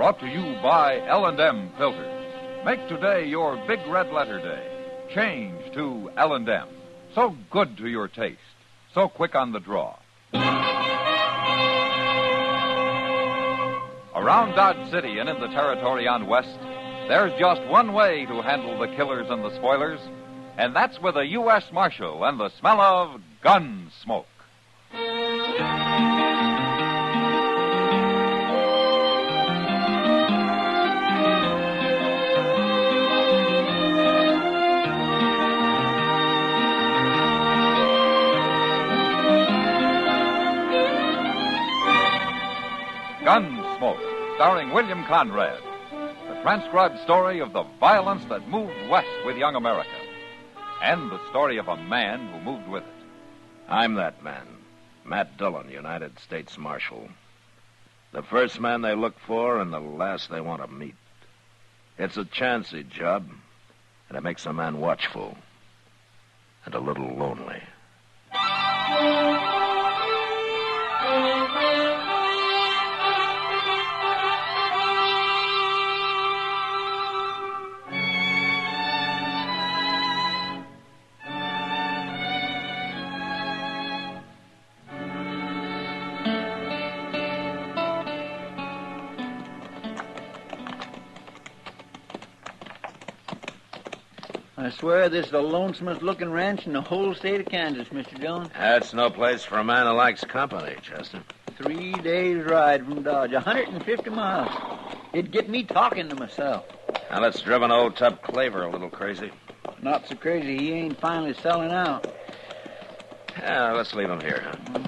Brought to you by L&M Filters. Make today your big red letter day. Change to L&M. So good to your taste. So quick on the draw. Around Dodge City and in the territory on West, there's just one way to handle the killers and the spoilers, and that's with a U.S. Marshal and the smell of Gunsmoke. Gunsmoke, starring William Conrad. The transcribed story of the violence that moved west with young America. And the story of a man who moved with it. I'm that man, Matt Dillon, United States Marshal. The first man they look for and the last they want to meet. It's a chancy job, and it makes a man watchful and a little lonely. I swear this is the lonesomest-looking ranch in the whole state of Kansas, Mr. Dillon. That's no place for a man who likes company, Chester. 3 days' ride from Dodge, 150 miles. It'd get me talking to myself. Now, let's driven old Tub Claver a little crazy. Not so crazy he ain't finally selling out. Yeah, let's leave him here, huh?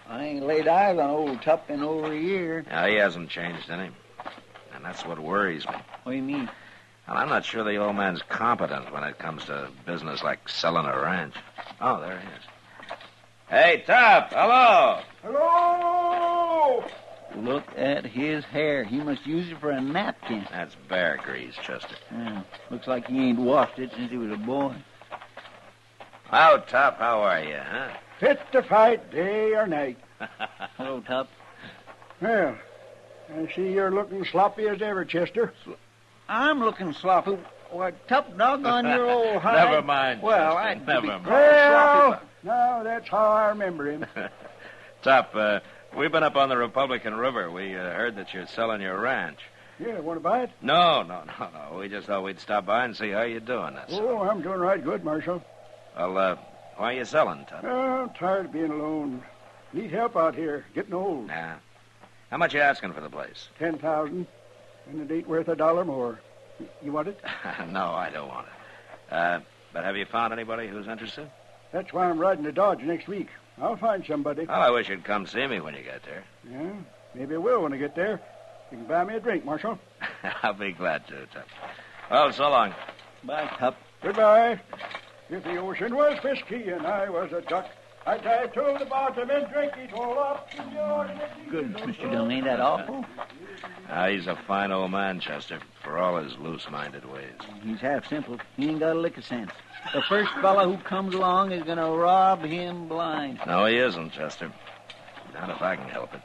I ain't laid eyes on old Tup in over a year. Yeah, he hasn't changed any. And that's what worries me. What do you mean? Well, I'm not sure the old man's competent when it comes to business like selling a ranch. Oh, there he is. Hey, Tup, hello. Hello! Look at his hair. He must use it for a napkin. That's bear grease, Chester. Yeah, looks like he ain't washed it since he was a boy. Oh, Tup, how are you, huh? Fit to fight day or night. Hello, Tup. Well, I see you're looking sloppy as ever, Chester. I'm looking sloppy. Why, Tup, doggone your old hide. Never mind, Well, Chester, I'd never be mind. Well, sloppy. now that's how I remember him. Tup, we've been up on the Republican River. We heard that you're selling your ranch. Yeah, want to buy it? No. We just thought we'd stop by and see how you're doing, that's all. Oh, I'm doing right good, Marshal. Well, why are you selling, Tup? Oh, I'm tired of being alone. Need help out here, getting old. Nah. How much you asking for the place? 10,000, and it ain't worth $1 more. You want it? No, I don't want it. But have you found anybody who's interested? That's why I'm riding to Dodge next week. I'll find somebody. Well, I wish you'd come see me when you get there. Yeah, maybe I will when I get there. You can buy me a drink, Marshal. I'll be glad to, Tup. Well, so long. Bye, Tup. Goodbye. If the ocean was whiskey and I was a duck, I'd dive to the bottom and drink it all up. Goodness, Mr. Dillon, ain't that awful? He's a fine old man, Chester, for all his loose-minded ways. He's half simple. He ain't got a lick of sense. The first fellow who comes along is going to rob him blind. No, he isn't, Chester. Not if I can help it.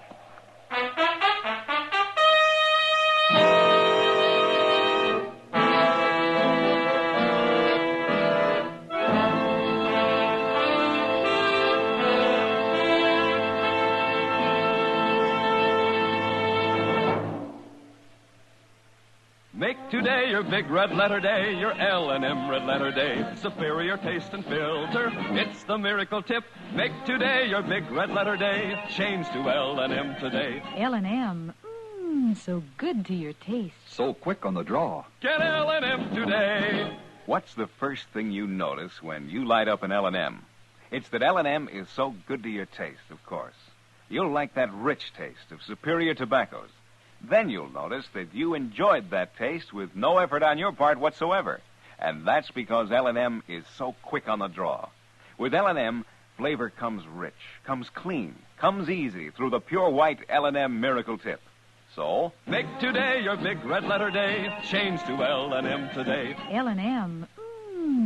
Make today your big red letter day, your L&M red letter day. Superior taste and filter, it's the miracle tip. Make today your big red letter day. Change to L&M today. L&M, so good to your taste. So quick on the draw. Get L&M today. What's the first thing you notice when you light up an L&M? It's that L&M is so good to your taste, of course. You'll like that rich taste of superior tobaccos. Then you'll notice that you enjoyed that taste with no effort on your part whatsoever. And that's because L&M is so quick on the draw. With L&M, flavor comes rich, comes clean, comes easy through the pure white L&M Miracle Tip. So, make today your big red letter day. Change to L&M today. L&M,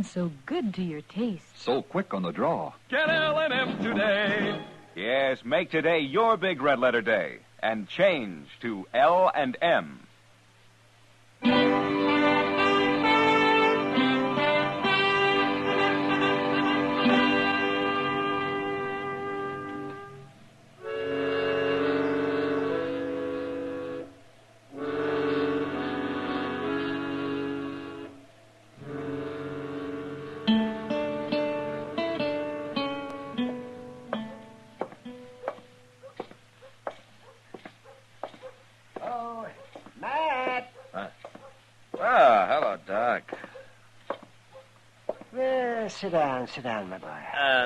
So good to your taste. So quick on the draw. Get L&M today. Yes, make today your big red letter day and change to L&M. Oh, Matt! Hello, Doc. Sit down, my boy.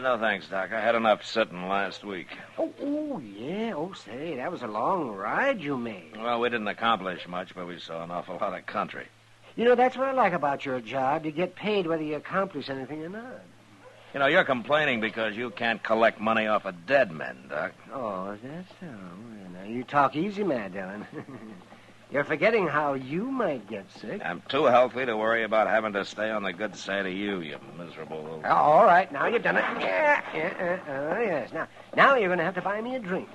No thanks, Doc. I had enough sitting last week. Oh, yeah. Oh, say, that was a long ride you made. Well, we didn't accomplish much, but we saw an awful lot of country. You know, that's what I like about your job. You get paid whether you accomplish anything or not. You know, you're complaining because you can't collect money off of dead men, Doc. Oh, is that so? Well, now, you talk easy, Mad Dylan. You're forgetting how you might get sick. I'm too healthy to worry about having to stay on the good side of you, you miserable little... Oh, all right, now you've done it. Yes. Now you're going to have to buy me a drink.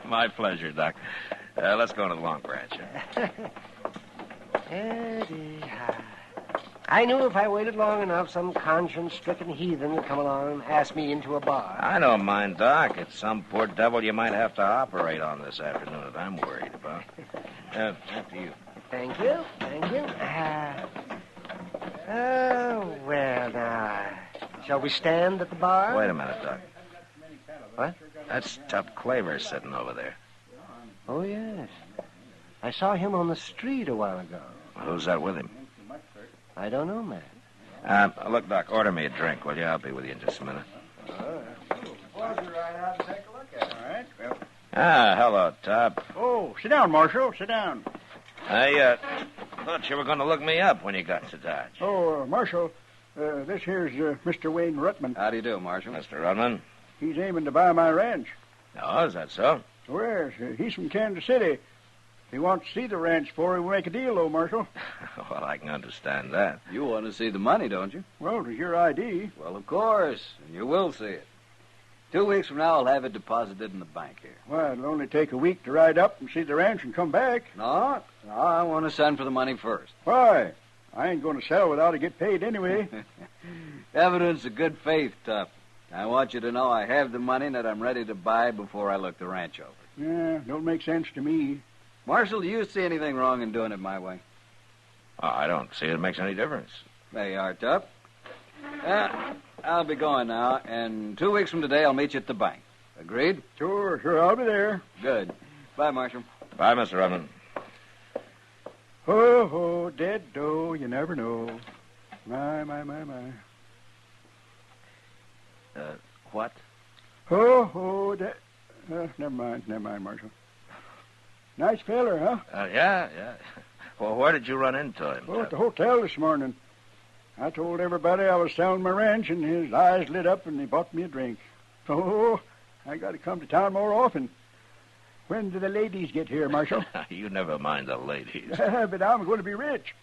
My pleasure, Doc. Let's go to the Long Branch. I knew if I waited long enough, some conscience-stricken heathen would come along and ask me into a bar. I don't mind, Doc. It's some poor devil you might have to operate on this afternoon that I'm worried about. After you. Thank you. Well, now, shall we stand at the bar? Wait a minute, Doc. What? That's Tup Claver sitting over there. Oh, yes. I saw him on the street a while ago. Who's that with him? I don't know, man. Look, Doc, order me a drink, will you? I'll be with you in just a minute. Hello, Tup. Oh, sit down, Marshal. Sit down. I thought you were going to look me up when you got to Dodge. Oh, Marshal, this here's Mr. Wayne Ruttman. How do you do, Marshal? Mr. Rudman? He's aiming to buy my ranch. Oh, is that so? Well, yes, he's from Kansas City. He wants to see the ranch before we make a deal, though, Marshal. Well, I can understand that. You want to see the money, don't you? Well, it's your ID. Well, of course. And you will see it. 2 weeks from now, I'll have it deposited in the bank here. Well, it'll only take a week to ride up and see the ranch and come back. No, I want to send for the money first. Why? I ain't going to sell without I get paid anyway. Evidence of good faith, Tup. I want you to know I have the money and that I'm ready to buy before I look the ranch over. Yeah, don't make sense to me. Marshal, do you see anything wrong in doing it my way? Oh, I don't see it makes any difference. There you are, Tup. I'll be going now, and 2 weeks from today I'll meet you at the bank. Agreed? Sure, I'll be there. Good. Bye, Marshal. Bye, Mr. Rudman. Ho, ho, dead doe, you never know. My. What? Ho, ho, dead... never mind, Marshal. Nice feller, huh? Yeah. Well, where did you run into him? Oh, at the hotel this morning. I told everybody I was selling my ranch, and his eyes lit up, and he bought me a drink. Oh, I got to come to town more often. When do the ladies get here, Marshal? You never mind the ladies. But I'm going to be rich.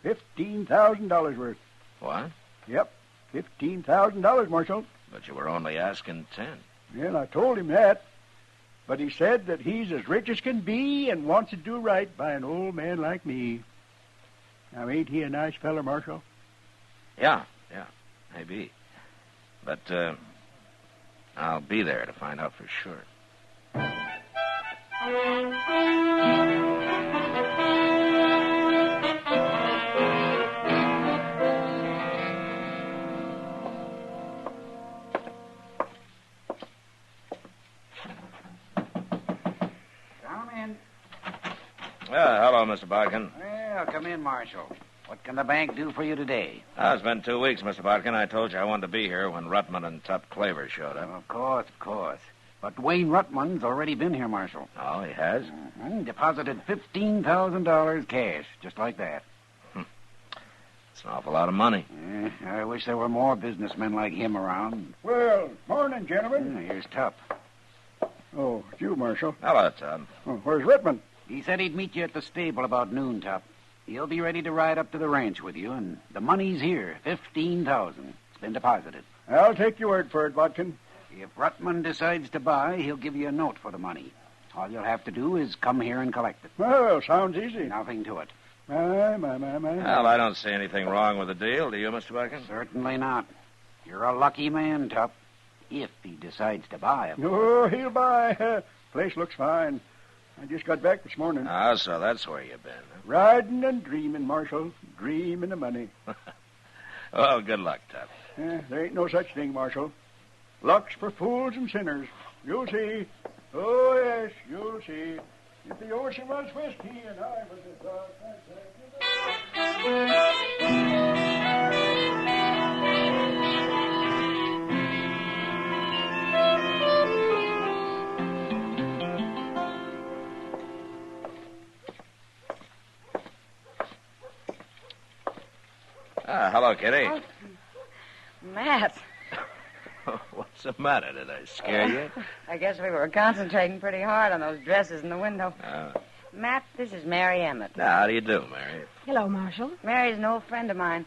$15,000 worth. What? Yep, $15,000, Marshal. But you were only asking 10. Well, I told him that. But he said that he's as rich as can be and wants to do right by an old man like me. Now, ain't he a nice feller, Marshal? Yeah, maybe. But, I'll be there to find out for sure. Hello, Mr. Bodkin. Well, come in, Marshal. What can the bank do for you today? It's been 2 weeks, Mr. Bodkin. I told you I wanted to be here when Ruttman and Tup Claver showed up. Of course. But Wayne Ruttman's already been here, Marshal. Oh, he has? Mm-hmm. Deposited $15,000 cash, just like that. It's an awful lot of money. I wish there were more businessmen like him around. Well, morning, gentlemen. Here's Tup. Oh, it's you, Marshal. Hello, Tup. Oh, where's Ruttman? He said he'd meet you at the stable about noon, Tup. He'll be ready to ride up to the ranch with you, and the money's here, $15,000. It's been deposited. I'll take your word for it, Bodkin. If Rutman decides to buy, he'll give you a note for the money. All you'll have to do is come here and collect it. Well, sounds easy. Nothing to it. My. Well, I don't see anything wrong with the deal, do you, Mr. Buchan? Certainly not. You're a lucky man, Tup, if he decides to buy 'em. Oh, he'll buy. Place looks fine. I just got back this morning. Ah, so that's where you've been. Huh? Riding and dreaming, Marshal. Dreaming of money. Well, good luck, Tup. There ain't no such thing, Marshal. Luck's for fools and sinners. You'll see. Oh, yes, you'll see. If the ocean was whiskey and I was a dog, Hello, Kitty. Oh, Matt. What's the matter? Did I scare you? I guess we were concentrating pretty hard on those dresses in the window. Matt, this is Mary Emmett. Now, how do you do, Mary? Hello, Marshal. Mary's an old friend of mine.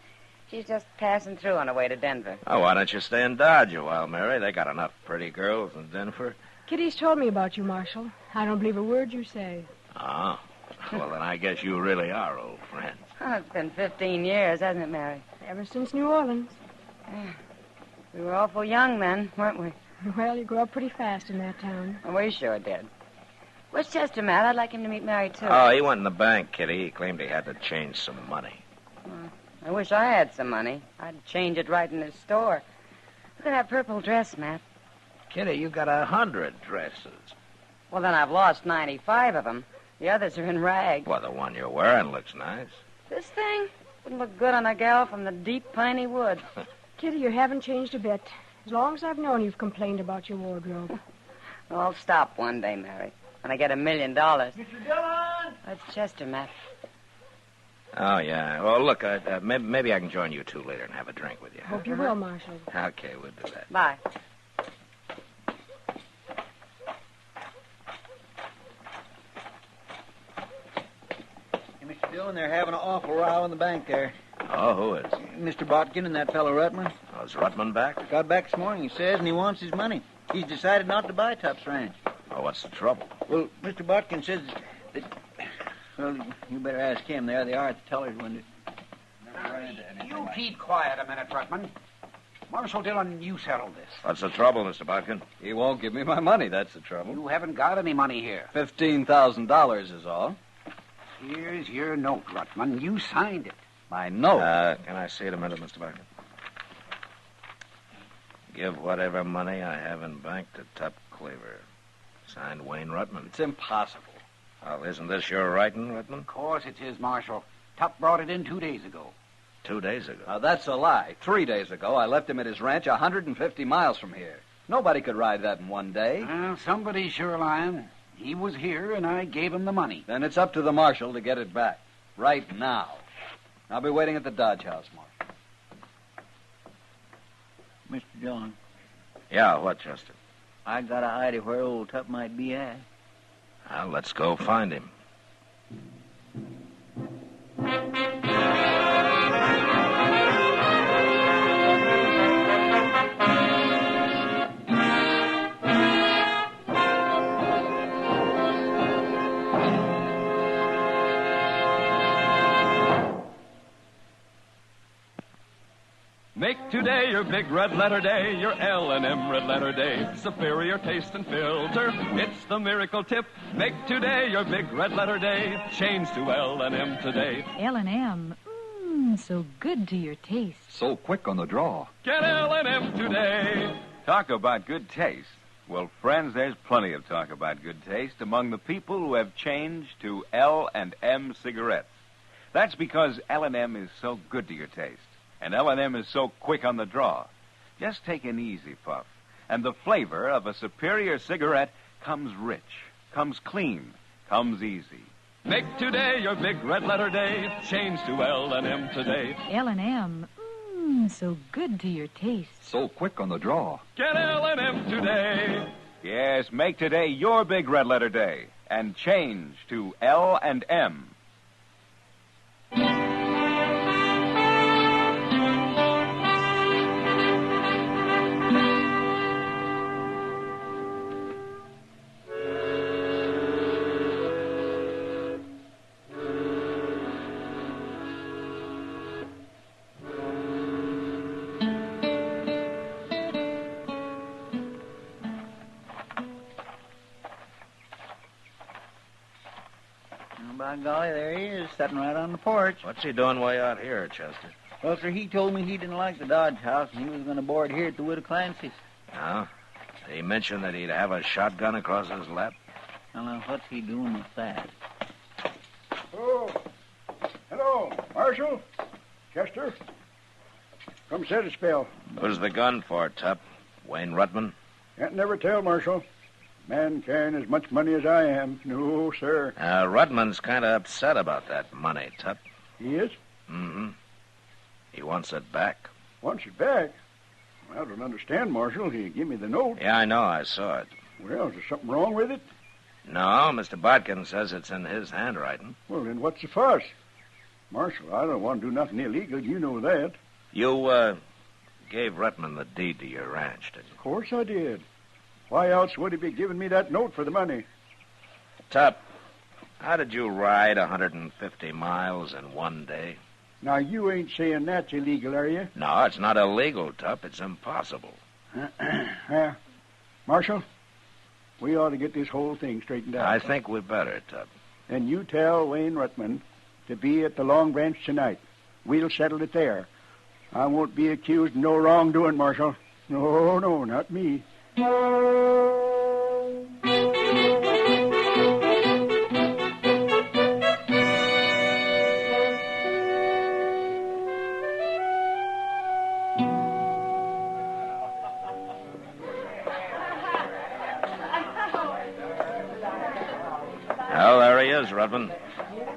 She's just passing through on her way to Denver. Oh, why don't you stay in Dodge a while, Mary? They got enough pretty girls in Denver. Kitty's told me about you, Marshal. I don't believe a word you say. Oh. Well, then I guess you really are old friends. Oh, it's been 15 years, hasn't it, Mary? Ever since New Orleans. We were awful young then, weren't we? Well, you grew up pretty fast in that town. We sure did. Where's Chester, Matt? I'd like him to meet Mary, too. Oh, he went in the bank, Kitty. He claimed he had to change some money. I wish I had some money. I'd change it right in his store. Look at that purple dress, Matt. Kitty, you got 100 dresses. Well, then I've lost 95 of them. The others are in rags. Well, the one you're wearing looks nice. This thing wouldn't look good on a gal from the deep piney woods. Kitty, you haven't changed a bit. As long as I've known you've complained about your wardrobe. Well, I'll stop one day, Mary, when I get $1 million. Mr. Dillon! That's Chester, Matt. Oh, yeah. Well, look, maybe I can join you two later and have a drink with you. Hope you will, Marshal. Okay, we'll do that. Bye. Hey, Mr. Dillon, they're having an awful row in the bank there. Oh, who is? Mr. Botkin and that fellow Rutman. Oh, is Rutman back? Got back this morning, he says, and he wants his money. He's decided not to buy Tup's ranch. Oh, what's the trouble? Well, Mr. Botkin says that... Well, you better ask him. There they are at the teller's window. You keep quiet a minute, Rutman. Marshal Dillon, you settle this. What's the trouble, Mr. Botkin? He won't give me my money, that's the trouble. You haven't got any money here. $15,000 is all. Here's your note, Rutman. You signed it. My note? Can I see it a minute, Mr. Botkin? Give whatever money I have in bank to Tup Cleaver. Signed, Wayne Rutman. It's impossible. Well, isn't this your writing, Rutman? Of course it is, Marshal. Tup brought it in 2 days ago. 2 days ago. Now, that's a lie. 3 days ago, I left him at his ranch 150 miles from here. Nobody could ride that in one day. Well, somebody's sure lying. He was here, and I gave him the money. Then it's up to the marshal to get it back. Right now. I'll be waiting at the Dodge House, Marshal. Mr. Dillon, Yeah, what, Chester? I got an idea where old Tup might be at. Well, let's go find him. Make today your big red letter day, your L&M red letter day. Superior taste and filter, it's the miracle tip. Make today your big red letter day. Change to L&M today. L&M. So good to your taste. So quick on the draw. Get L&M today. Talk about good taste. Well, friends, there's plenty of talk about good taste among the people who have changed to L&M cigarettes. That's because L&M is so good to your taste. And L&M is so quick on the draw. Just take an easy puff, and the flavor of a superior cigarette comes rich, comes clean, comes easy. Make today your big red letter day. Change to L&M today. L&M. So good to your taste. So quick on the draw. Get L&M today. Yes, make today your big red letter day, and change to L&M. by golly, there he is, sitting right on the porch. What's he doing way out here, Chester? Well, sir, he told me he didn't like the Dodge House, and he was going to board here at the Widow Clancy's. No? He mentioned that he'd have a shotgun across his lap. Well, now, what's he doing with that? Oh, hello, Marshal, Chester. Come sit a spell. Who's the gun for, Tup? Wayne Rutman? Can't never tell, Marshal. Man carrying as much money as I am. No, sir. Rutman's kind of upset about that money, Tup. He is? Mm-hmm. He wants it back. Wants it back? Well, I don't understand, Marshal. He gave me the note. Yeah, I know. I saw it. Well, is there something wrong with it? No, Mr. Bodkin says it's in his handwriting. Well, then what's the fuss? Marshal, I don't want to do nothing illegal. You know that. You, gave Rutman the deed to your ranch, didn't you? Of course I did. Why else would he be giving me that note for the money? Tup, how did you ride 150 miles in one day? Now, you ain't saying that's illegal, are you? No, it's not illegal, Tup. It's impossible. Marshal, we ought to get this whole thing straightened out. I think we better, Tup. And you tell Wayne Rutman to be at the Long Branch tonight. We'll settle it there. I won't be accused of no wrongdoing, Marshal. No, not me. Well, there he is, Rutman.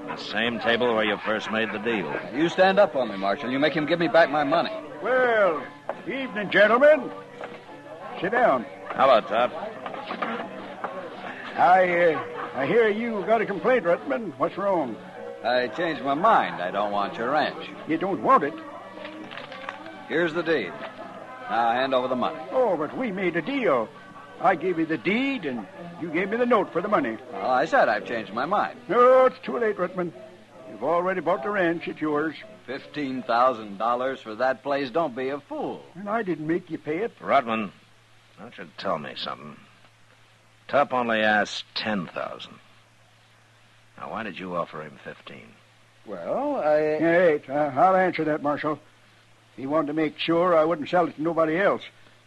The same table where you first made the deal. You stand up on me, Marshal. You make him give me back my money. Well, evening, gentlemen. Sit down. Hello, Tup. I hear you got a complaint, Rutman. What's wrong? I changed my mind. I don't want your ranch. You don't want it? Here's the deed. Now hand over the money. Oh, but we made a deal. I gave you the deed, and you gave me the note for the money. Well, I said I've changed my mind. No, it's too late, Rutman. You've already bought the ranch. It's yours. $15,000 for that place. Don't be a fool. And I didn't make you pay it. Rutman, why don't you tell me something? Tup only asked $10,000. Now, why did you offer him $15,000? Well, I'll answer that, Marshal. He wanted to make sure I wouldn't sell it to nobody else.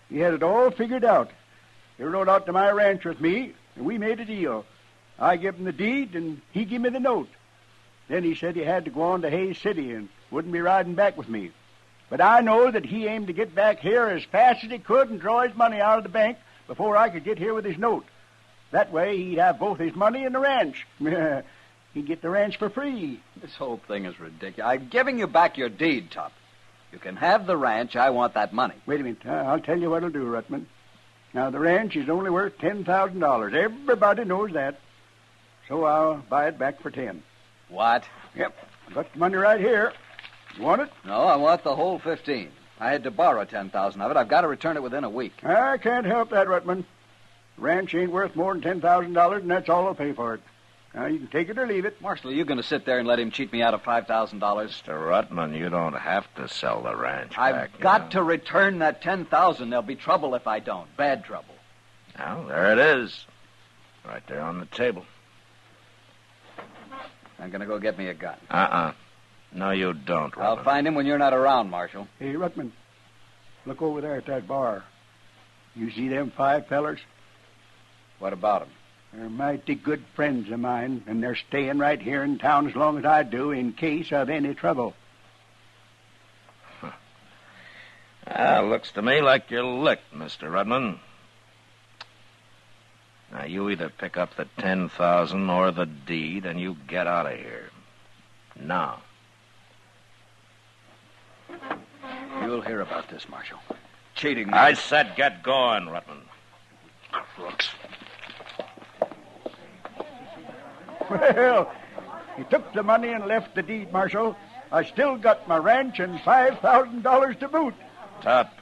He had it all figured out. He rode out to my ranch with me, and we made a deal. I gave him the deed, and he gave me the note. Then he said he had to go on to Hayes City and wouldn't be riding back with me. But I know that he aimed to get back here as fast as he could and draw his money out of the bank before I could get here with his note. That way, he'd have both his money and the ranch. He'd get the ranch for free. This whole thing is ridiculous. I'm giving you back your deed, Tup. You can have the ranch. I want that money. Wait a minute. I'll tell you what I'll do, Rutman. Now, the ranch is only worth $10,000. Everybody knows that. So I'll buy it back for 10. What? Yep. I've got the money right here. You want it? No, I want the whole 15. I had to borrow 10,000 of it. I've got to return it within a week. I can't help that, Rutman. The ranch ain't worth more than $10,000, and that's all I'll pay for it. Now, you can take it or leave it. Marshal, are you going to sit there and let him cheat me out of $5,000? Mr. Rutman, you don't have to sell the ranch back. I've got to return that $10,000. There'll be trouble if I don't. Bad trouble. Well, there it is. Right there on the table. I'm going to go get me a gun. No, you don't, Rutman. I'll find him when you're not around, Marshal. Hey, Rutman, look over there at that bar. You see them 5 fellers? What about them? They're mighty good friends of mine, and they're staying right here in town as long as I do in case of any trouble. Looks to me like you're licked, Mr. Rutman. Now, you either pick up the $10,000 or the deed, and you get out of here. Now. You'll hear about this, Marshal. Cheating me. I said get going, Rutman. Crooks. Well, he took the money and left the deed, Marshal. I still got my ranch and $5,000 to boot. Tup,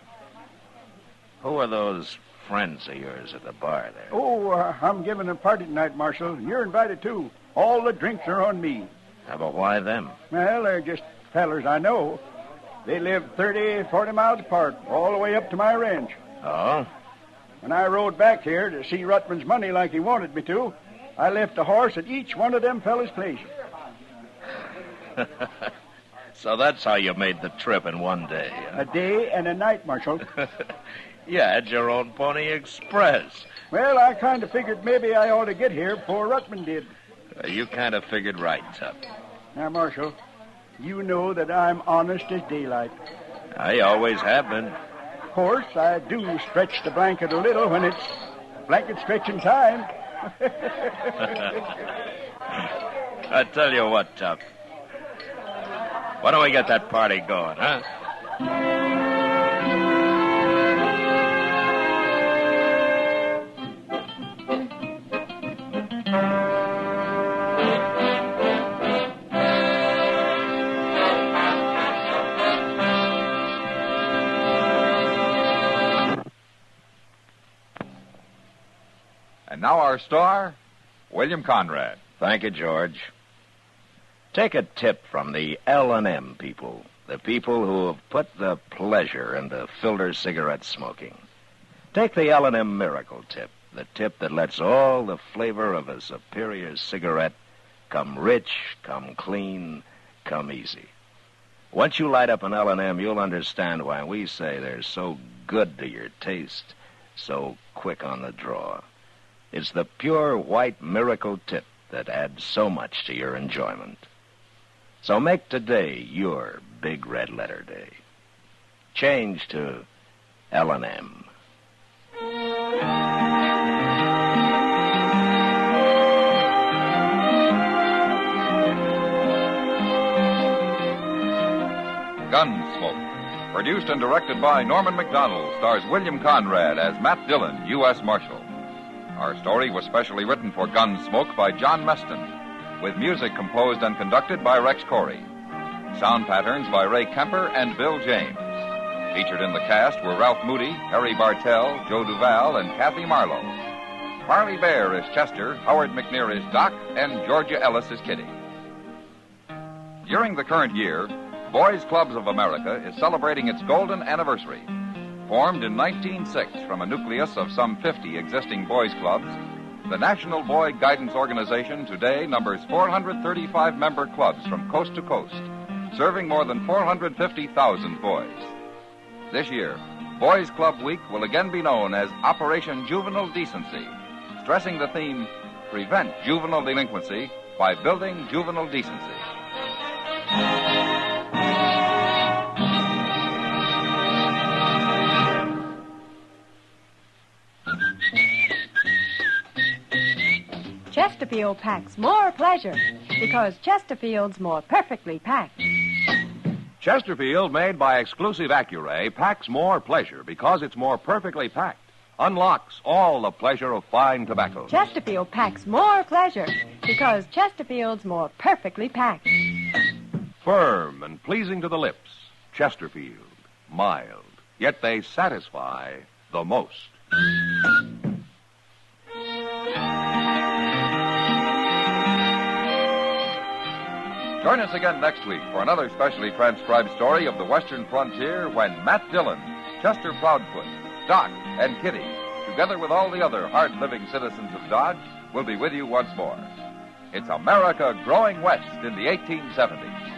who are those friends of yours at the bar there? Oh, I'm giving a party tonight, Marshal. You're invited, too. All the drinks are on me. But why them? Well, they're just fellers I know. They live 30, 40 miles apart, all the way up to my ranch. Oh? When I rode back here to see Rutman's money like he wanted me to, I left a horse at each one of them fellas' place. So that's how you made the trip in one day. A day and a night, Marshal. You had your own Pony Express. Well, I kind of figured maybe I ought to get here before Rutman did. You kind of figured right, Tup. Now, Marshal, you know that I'm honest as daylight. I always have been. Of course, I do stretch the blanket a little when it's blanket stretching time. I tell you what, Tup. Why don't we get that party going, huh? And now our star, William Conrad. Thank you, George. Take a tip from the L&M people, the people who have put the pleasure into filter cigarette smoking. Take the L&M Miracle Tip, the tip that lets all the flavor of a superior cigarette come rich, come clean, come easy. Once you light up an L&M, you'll understand why we say they're so good to your taste, so quick on the draw. It's the pure white Miracle Tip that adds so much to your enjoyment. So make today your big red letter day. Change to L&M. Gunsmoke, produced and directed by Norman McDonald, stars William Conrad as Matt Dillon, U.S. Marshal. Our story was specially written for Gunsmoke by John Meston, with music composed and conducted by Rex Corey. Sound patterns by Ray Kemper and Bill James. Featured in the cast were Ralph Moody, Harry Bartell, Joe Duval, and Kathy Marlowe. Marley Bear is Chester, Howard McNear is Doc, and Georgia Ellis is Kitty. During the current year, Boys Clubs of America is celebrating its golden anniversary. Formed in 1906 from a nucleus of some 50 existing boys' clubs, the National Boy Guidance Organization today numbers 435 member clubs from coast to coast, serving more than 450,000 boys. This year, Boys Club Week will again be known as Operation Juvenile Decency, stressing the theme, Prevent Juvenile Delinquency by Building Juvenile Decency. Chesterfield packs more pleasure because Chesterfield's more perfectly packed. Chesterfield, made by exclusive Accuray, packs more pleasure because it's more perfectly packed. Unlocks all the pleasure of fine tobacco. Chesterfield packs more pleasure because Chesterfield's more perfectly packed. Firm and pleasing to the lips. Chesterfield. Mild. Yet they satisfy the most. Join us again next week for another specially transcribed story of the Western frontier when Matt Dillon, Chester Proudfoot, Doc, and Kitty, together with all the other hard-living citizens of Dodge, will be with you once more. It's America growing west in the 1870s.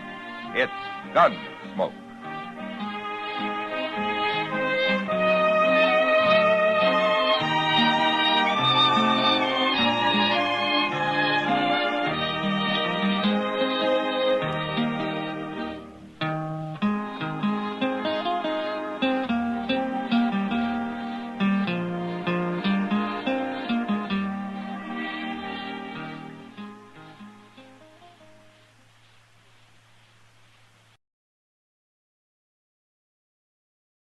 It's Gunsmoke.